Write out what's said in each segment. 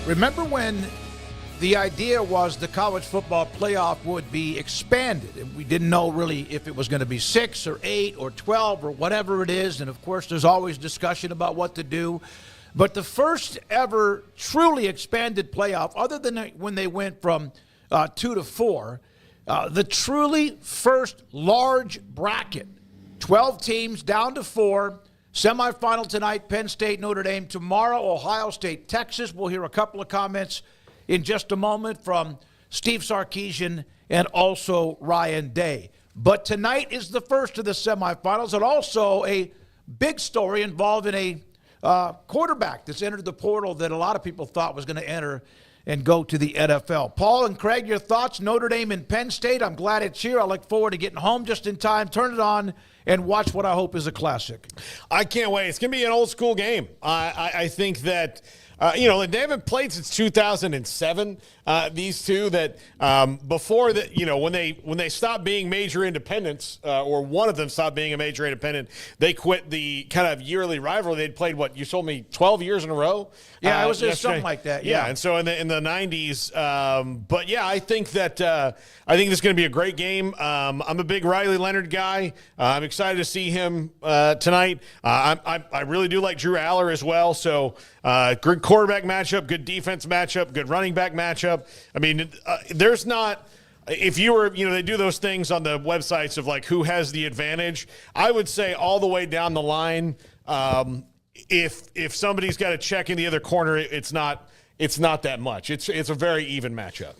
Remember when the idea was the college football playoff would be expanded, and we didn't know really if it was going to be 6 or 8 or 12 or whatever it is, and of course there's always discussion about what to do. But the first ever truly expanded playoff, other than when they went from 2 to 4, the truly first large bracket, 12 teams down to 4, semifinal tonight, Penn State, Notre Dame. Tomorrow, Ohio State, Texas. We'll hear a couple of comments in just a moment from Steve Sarkisian and also Ryan Day. But tonight is the first of the semifinals, and also a big story involving a quarterback that's entered the portal that a lot of people thought was going to enter and go to the NFL. Paul and Craig, your thoughts? Notre Dame and Penn State. I'm glad it's here. I look forward to getting home just in time. Turn it on and watch what I hope is a classic. I can't wait. It's going to be an old school game. I think that, they haven't played since 2007. These two that before that, when they stopped being major independents, or one of them stopped being a major independent, they quit the kind of yearly rivalry. They'd played what you told me 12 years in a row. Yeah, it was just something like that. Yeah, and so in the 90s. But yeah, I think that I think this is going to be a great game. I'm a big Riley Leonard guy. I'm excited to see him tonight. I really do like Drew Allar as well. So good quarterback matchup, good defense matchup, good running back matchup. I mean, there's not – if you were – they do those things on the websites of, like, who has the advantage. I would say all the way down the line, if somebody's got a check in the other corner, it's not that much. It's a very even matchup.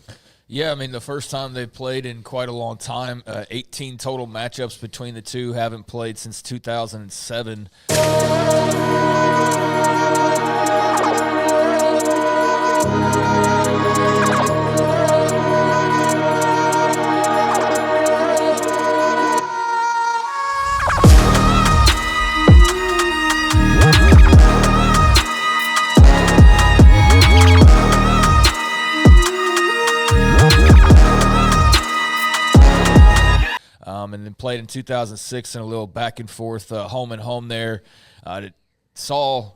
Yeah, I mean, the first time they've played in quite a long time, 18 total matchups between the two, haven't played since 2007. And then played in 2006 in a little back and forth home and home there. Saw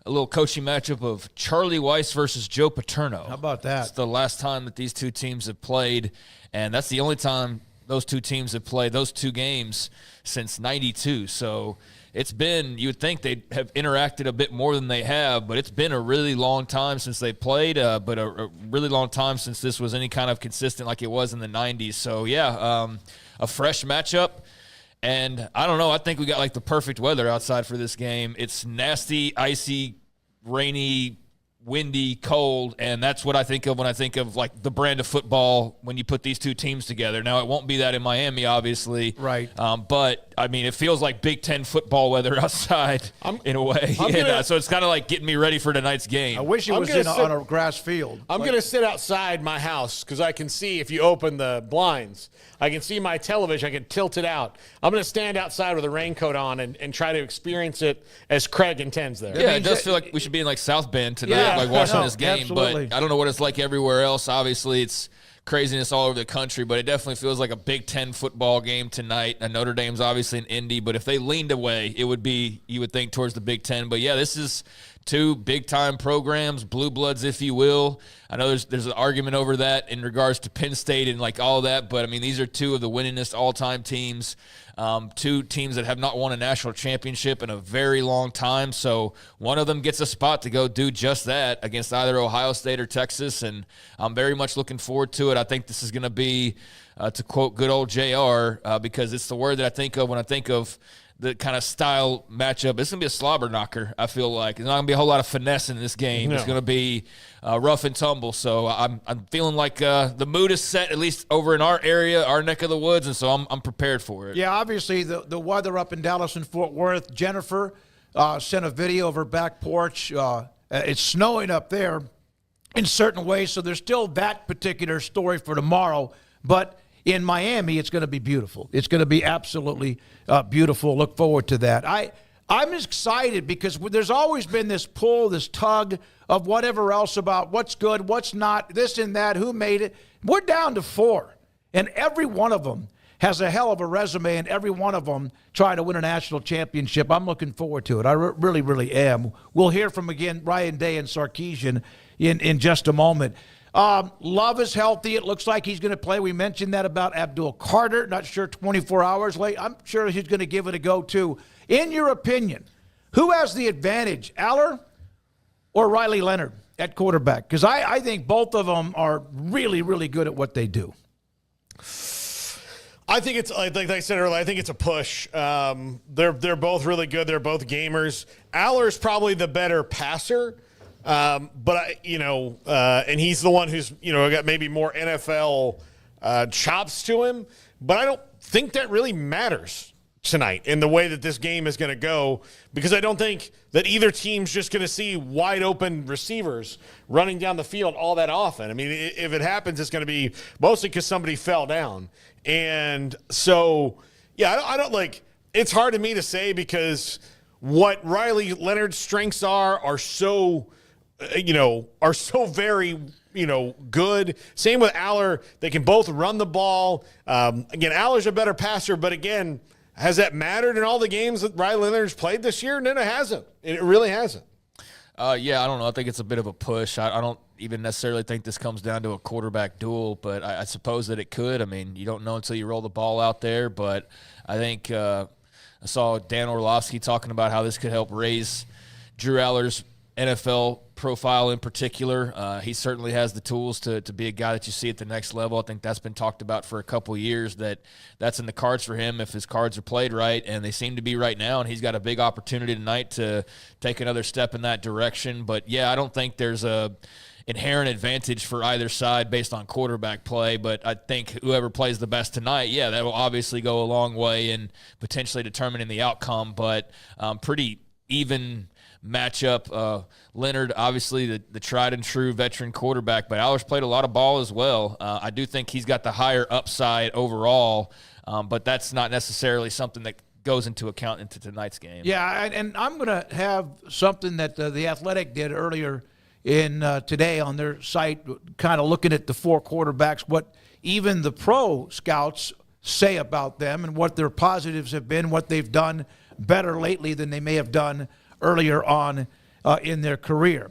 a little coaching matchup of Charlie Weiss versus Joe Paterno. How about that? It's the last time that these two teams have played, and that's the only time those two teams have played those two games since '92. So it's been, you would think they'd have interacted a bit more than they have, but it's been a really long time since they played, but a really long time since this was any kind of consistent like it was in the 90s. So, yeah, a fresh matchup. And I don't know, I think we got like the perfect weather outside for this game. It's nasty, icy, rainy, windy, cold, and that's what I think of when I think of like the brand of football when you put these two teams together. Now, it won't be that in Miami, obviously. Right. But, I mean, it feels like Big Ten football weather outside in a way. So it's kind of like getting me ready for tonight's game. I wish it was on a grass field. I'm going to sit outside my house because I can see if you open the blinds. I can see my television. I can tilt it out. I'm going to stand outside with a raincoat on and try to experience it as Craig intends there. Yeah, it does feel like we should be in like South Bend tonight, like watching this game. Absolutely. But I don't know what it's like everywhere else. Obviously, it's craziness all over the country, but it definitely feels like a Big Ten football game tonight. And Notre Dame's obviously in Indy, but if they leaned away, it would be, you would think, towards the Big Ten. But yeah, this is two big-time programs, blue bloods, if you will. I know there's an argument over that in regards to Penn State and like all that, but I mean, these are two of the winningest all-time teams, two teams that have not won a national championship in a very long time. So one of them gets a spot to go do just that against either Ohio State or Texas, and I'm very much looking forward to it. I think this is going to be, to quote good old JR, because it's the word that I think of when I think of the kind of style matchup. It's going to be a slobber knocker, I feel like. There's not going to be a whole lot of finesse in this game. No. It's going to be rough and tumble. So I'm feeling like the mood is set, at least over in our area, our neck of the woods, and so I'm prepared for it. Yeah, obviously the weather up in Dallas and Fort Worth. Jennifer sent a video of her back porch. It's snowing up there in certain ways, so there's still that particular story for tomorrow. But in Miami, it's going to be beautiful. It's going to be absolutely beautiful. Look forward to that. I'm excited because there's always been this pull, this tug of whatever else about what's good, what's not, this and that, who made it. We're down to 4, and every one of them has a hell of a resume, and every one of them try to win a national championship. I'm looking forward to it. I really, really am. We'll hear from, again, Ryan Day and Sarkisian in just a moment. Love is healthy. It looks like he's going to play. We mentioned that about Abdul Carter. Not sure 24 hours late. I'm sure he's going to give it a go, too. In your opinion, who has the advantage, Allar or Riley Leonard at quarterback? Because I think both of them are really, really good at what they do. I think it's like I said earlier. I think it's a push. They're both really good. They're both gamers. Allar's probably the better passer, but and he's the one who's got maybe more NFL chops to him. But I don't think that really matters tonight in the way that this game is going to go, because I don't think that either team's just going to see wide open receivers running down the field all that often. I mean, if it happens, it's going to be mostly because somebody fell down. And so, yeah, I don't like – it's hard to me to say, because what Riley Leonard's strengths are so very good. Same with Allar. They can both run the ball. Again, Allar's a better passer, but again, has that mattered in all the games that Riley Leonard's played this year? No, it hasn't. It really hasn't. Yeah, I don't know. I think it's a bit of a push. I don't even necessarily think this comes down to a quarterback duel, but I suppose that it could. I mean, you don't know until you roll the ball out there, but I think I saw Dan Orlovsky talking about how this could help raise Drew Allar's NFL profile in particular. He certainly has the tools to be a guy that you see at the next level. I think that's been talked about for a couple of years, that's in the cards for him if his cards are played right, and they seem to be right now, and he's got a big opportunity tonight to take another step in that direction. But, yeah, I don't think there's a inherent advantage for either side based on quarterback play, but I think whoever plays the best tonight, yeah, that will obviously go a long way in potentially determining the outcome, but pretty even matchup. Leonard, obviously the tried and true veteran quarterback, but Allar's played a lot of ball as well. I do think he's got the higher upside overall, but that's not necessarily something that goes into account into tonight's game. Yeah, and I'm going to have something that the Athletic did earlier in today on their site, kind of looking at the four quarterbacks, what even the pro scouts say about them and what their positives have been, what they've done better lately than they may have done earlier on in their career.